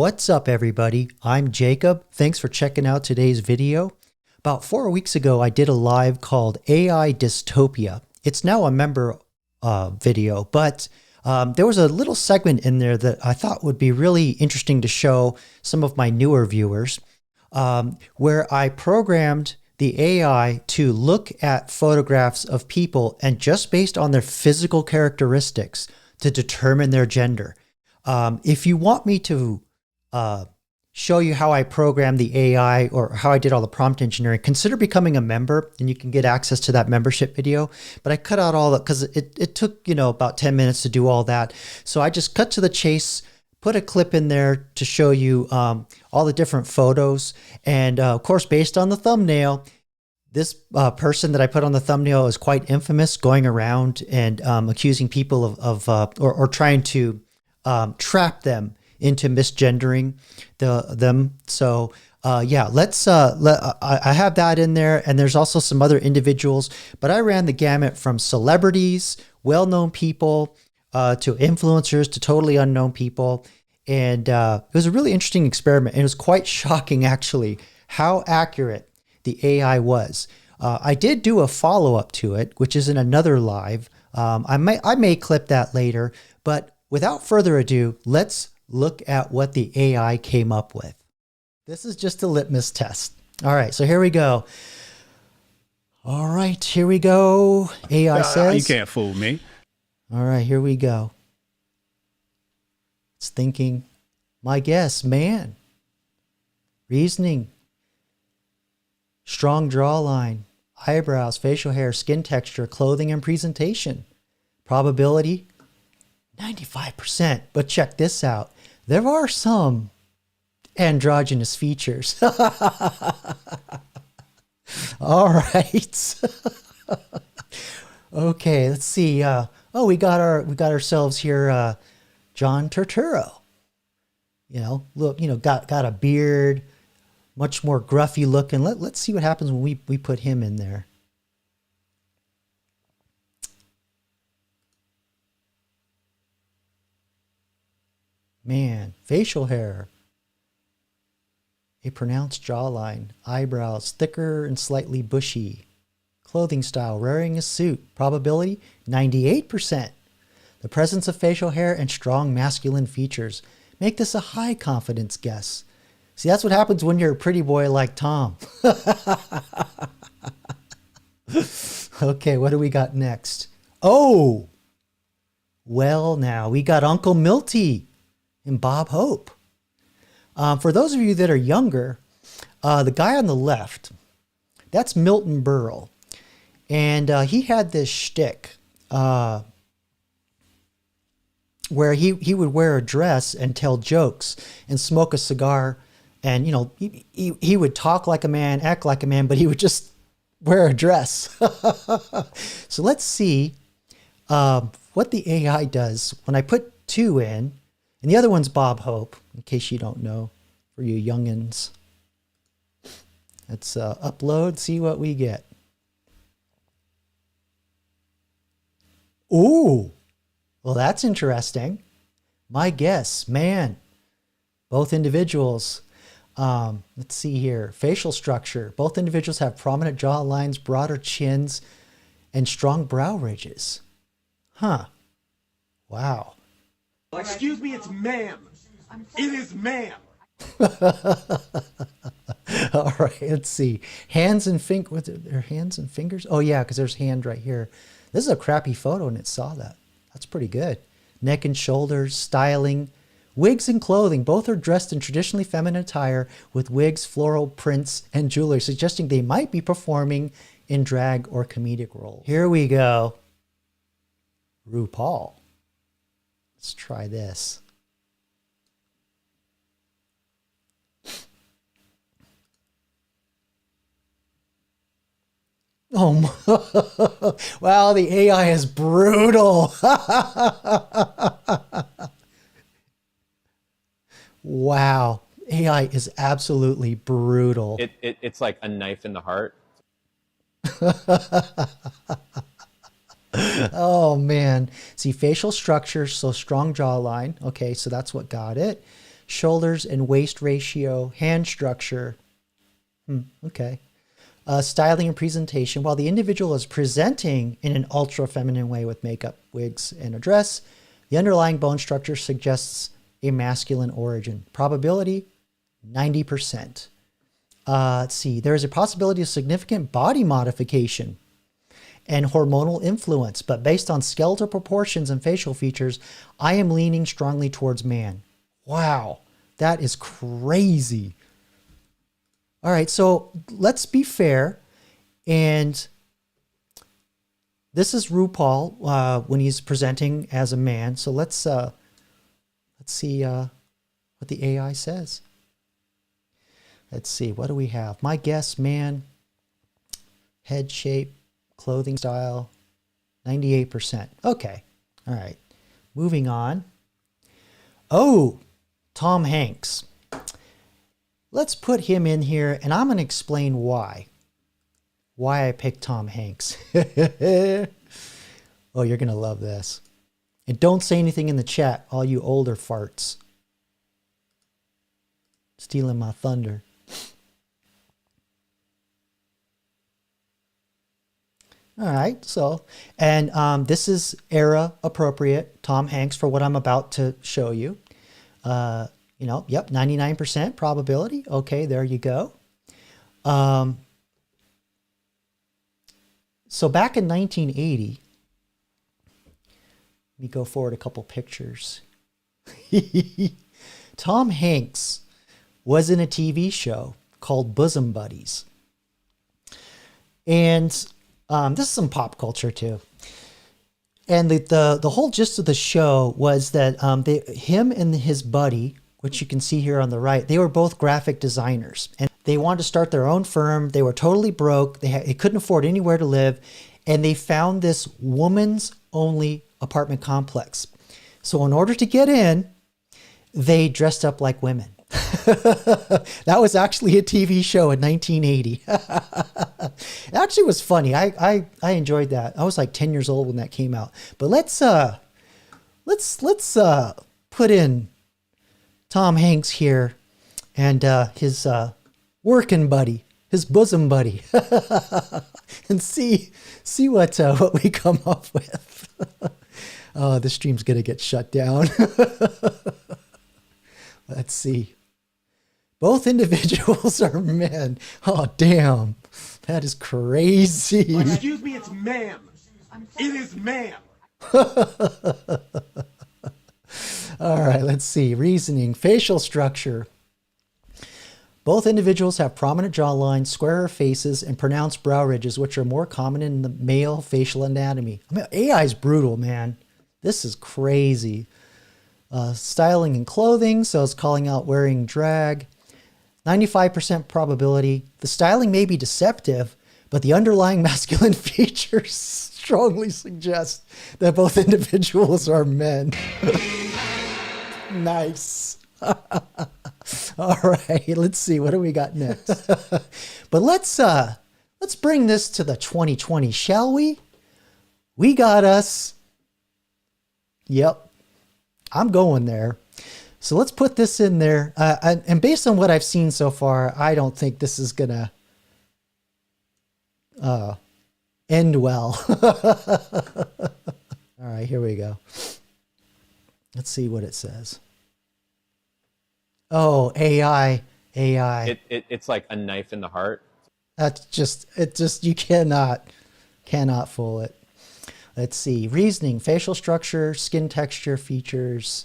What's up, everybody? I'm Jacob. Thanks for checking out today's video. About 4 weeks ago, I did a live called AI Dystopia. It's now a member video, but there was a little segment in there that I thought would be really interesting to show some of my newer viewers, where I programmed the AI to look at photographs of people and just based on their physical characteristics to determine their gender. If you want me to show you how I programmed the AI or how I did all the prompt engineering, consider becoming a member and you can get access to that membership video. But I cut out all that because it took, about 10 minutes to do all that. So I just cut to the chase, put a clip in there to show you all the different photos. And of course, based on the thumbnail, this person that I put on the thumbnail is quite infamous, going around and accusing people or trying to trap them into misgendering them. So yeah, I have that in there, and there's also some other individuals, but I ran the gamut from celebrities, well-known people, to influencers, to totally unknown people. And it was a really interesting experiment. And it was quite shocking, actually, how accurate the AI was. I did do a follow-up to it, which is in another live. I may clip that later, but without further ado, let's look at what the AI came up with. This is just a litmus test. All right, so here we go. All right, here we go. AI says... You can't fool me. All right, here we go. It's thinking, my guess, man. Reasoning. Strong jawline. Eyebrows, facial hair, skin texture, clothing, and presentation. Probability, 95%. But check this out. There are some androgynous features. All right. Okay, let's see. Oh, we got ourselves here John Turturro. Look, got a beard, much more gruffy looking. Let's see what happens when we put him in there. Man, facial hair, a pronounced jawline, eyebrows thicker and slightly bushy, clothing style, wearing a suit, probability 98%. The presence of facial hair and strong masculine features make this a high confidence guess. See, that's what happens when you're a pretty boy like Tom. Okay, what do we got next? Oh, well, now we got Uncle Milty and Bob Hope. For those of you that are younger, the guy on the left, that's Milton Berle. And he had this shtick where he would wear a dress and tell jokes and smoke a cigar. And, he would talk like a man, act like a man, but he would just wear a dress. So let's see what the AI does when I put two in. And the other one's Bob Hope, in case you don't know, for you youngins. Let's upload, see what we get. Ooh, well, that's interesting. My guess, man, both individuals. Let's see here. Facial structure. Both individuals have prominent jaw lines, broader chins, and strong brow ridges. Huh. Wow. Excuse me, it's ma'am. It is ma'am. All right, let's see. Hands and fingers. What's it? Their hands and fingers? Oh, yeah, because there's hand right here. This is a crappy photo, and it saw that. That's pretty good. Neck and shoulders, styling. Wigs and clothing. Both are dressed in traditionally feminine attire with wigs, floral prints, and jewelry, suggesting they might be performing in drag or comedic roles. Here we go. RuPaul. Let's try this. Oh, wow, the AI is brutal. Wow, AI is absolutely brutal. It's like a knife in the heart. Oh, man. See, facial structure, so strong jawline. Okay, so that's what got it. shoulders and waist ratio, hand structure. Okay. Styling and presentation. While the individual is presenting in an ultra feminine way with makeup, wigs, and a dress, the underlying bone structure suggests a masculine origin. Probability, 90%. Let's see. There is a possibility of significant body modification and hormonal influence, but based on skeletal proportions and facial features, I am leaning strongly towards man. Wow, that is crazy. All right, so let's be fair. And this is RuPaul when he's presenting as a man. So let's see what the AI says. Let's see, what do we have? My guess, man, head shape, clothing style, 98%. Okay, all right. Moving on. Oh, Tom Hanks. Let's put him in here, and I'm going to explain why I picked Tom Hanks. Oh, you're going to love this. And don't say anything in the chat, all you older farts. Stealing my thunder. All right, so, and this is era appropriate, Tom Hanks, for what I'm about to show you. You know, yep, 99% probability. Okay, there you go. So back in 1980, let me go forward a couple pictures. Tom Hanks was in a TV show called Bosom Buddies. And this is some pop culture too. And the whole gist of the show was that him and his buddy, which you can see here on the right, they were both graphic designers. And they wanted to start their own firm. They were totally broke. They couldn't afford anywhere to live. And they found this woman's only apartment complex. So in order to get in, they dressed up like women. That was actually a TV show in 1980. It actually was funny. I enjoyed that. I was like 10 years old when that came out. But let's put in Tom Hanks here and his working buddy, his bosom buddy, and see what we come up with. Oh, this stream's gonna get shut down. Let's see. Both individuals are men. Oh, damn. That is crazy. Excuse me, it's ma'am. It is ma'am. All right, let's see. Reasoning, facial structure. Both individuals have prominent jawlines, squarer faces, and pronounced brow ridges, which are more common in the male facial anatomy. I mean, AI is brutal, man. This is crazy. Styling and clothing, so it's calling out wearing drag. 95% probability. The styling may be deceptive, but the underlying masculine features strongly suggest that both individuals are men. Nice. All right, let's see. What do we got next? But let's bring this to the 2020, shall we? We got us. Yep. I'm going there. So let's put this in there. And based on what I've seen so far, I don't think this is going to end well. All right, here we go. Let's see what it says. Oh, AI. It's like a knife in the heart. That's just, you cannot fool it. Let's see. Reasoning, facial structure, skin texture, features,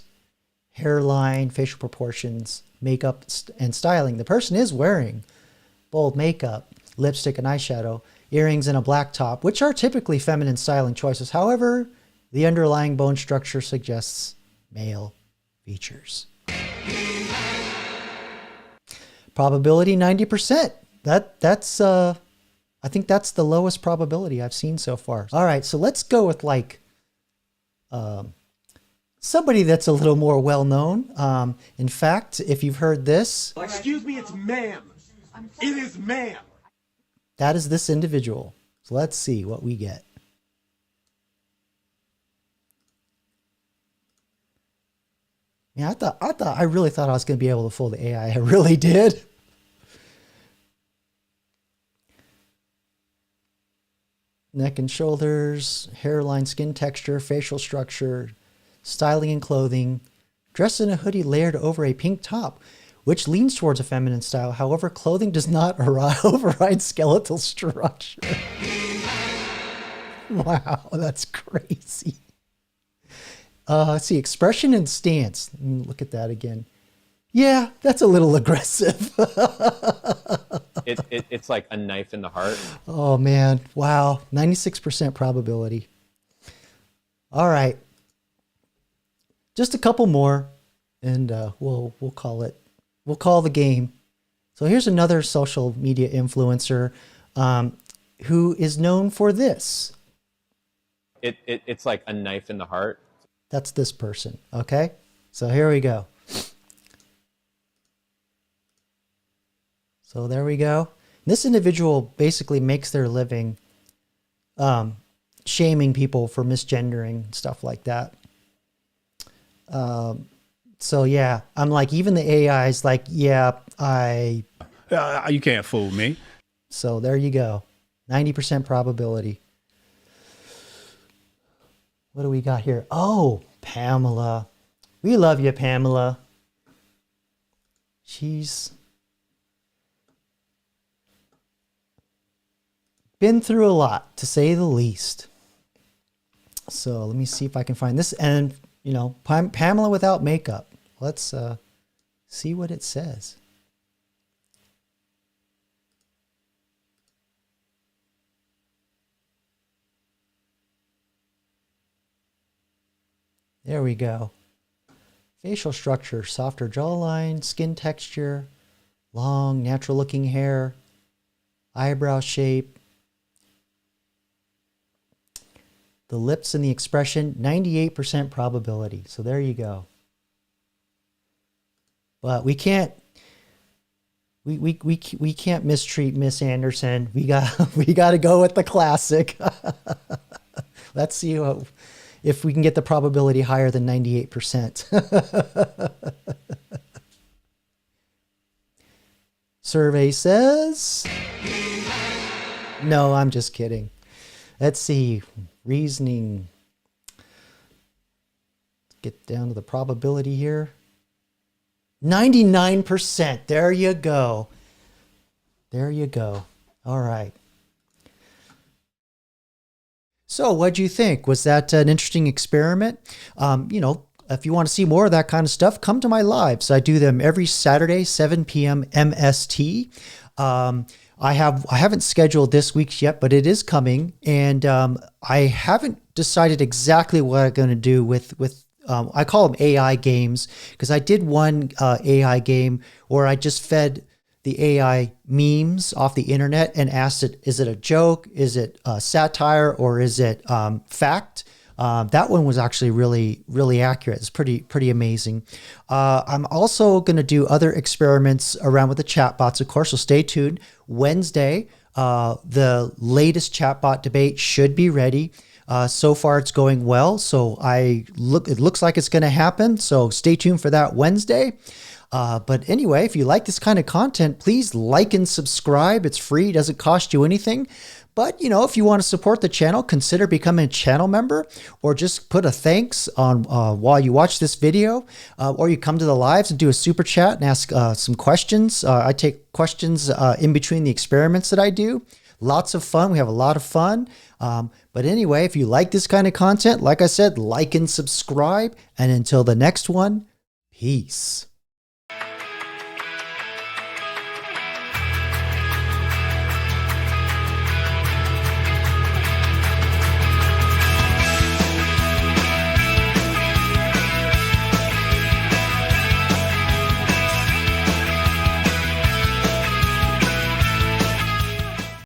hairline, facial proportions, makeup, and styling. The person is wearing bold makeup, lipstick and eyeshadow, earrings, and a black top, which are typically feminine styling choices. However, the underlying bone structure suggests male features. Probability 90%. That's I think that's the lowest probability I've seen so far. All right, so let's go with like somebody that's a little more well-known. In fact, if you've heard this. Excuse me, it's ma'am. It is ma'am. That is this individual. So let's see what we get. Yeah, I really thought I was going to be able to fool the AI. I really did. Neck and shoulders, hairline, skin texture, facial structure, styling and clothing. Dressed in a hoodie layered over a pink top, which leans towards a feminine style. However, clothing does not override skeletal structure. Wow, that's crazy. Let's see, expression and stance. Let me look at that again. Yeah, that's a little aggressive. It's like a knife in the heart. Oh man, wow, 96% probability. All right, just a couple more, and we'll call it. We'll call the game. So here's another social media influencer who is known for this. It's like a knife in the heart. That's this person. Okay, so here we go. So there we go. This individual basically makes their living shaming people for misgendering and stuff like that. So yeah, I'm like, even the AI is like, yeah, you can't fool me. So there you go. 90% probability. What do we got here? Oh, Pamela. We love you, Pamela. She's been through a lot, to say the least. So let me see if I can find this. And, you know, Pamela without makeup. Let's see what it says. There we go. Facial structure, softer jawline, skin texture, long, natural looking hair, eyebrow shape, the lips and the expression, 98% probability. So there you go. But we can't mistreat Miss Anderson. We got to go with the classic. Let's see if we can get the probability higher than 98%. Survey says no, I'm just kidding. Let's see. Reasoning. Get down to the probability here. 99%. There you go. There you go. All right. So what'd you think? Was that an interesting experiment? You know, if you want to see more of that kind of stuff, come to my lives. I do them every Saturday, 7 p.m. MST. I haven't scheduled this week's yet, but it is coming. And I haven't decided exactly what I'm going to do with I call them AI games, because I did one AI game where I just fed the AI memes off the internet and asked it, is it a joke? Is it satire? Or is it fact? That one was actually really accurate. It's pretty amazing. I'm also going to do other experiments around with the chatbots, of course, so stay tuned. Wednesday, the latest chatbot debate should be ready. So far it's going well. So it looks like it's going to happen. So stay tuned for that Wednesday. But anyway, if you like this kind of content, please like and subscribe. It's free. It doesn't cost you anything. But, you know, if you want to support the channel, consider becoming a channel member, or just put a thanks on while you watch this video, or you come to the lives and do a super chat and ask some questions. I take questions in between the experiments that I do. Lots of fun. We have a lot of fun. But anyway, if you like this kind of content, like I said, like and subscribe. And until the next one, peace.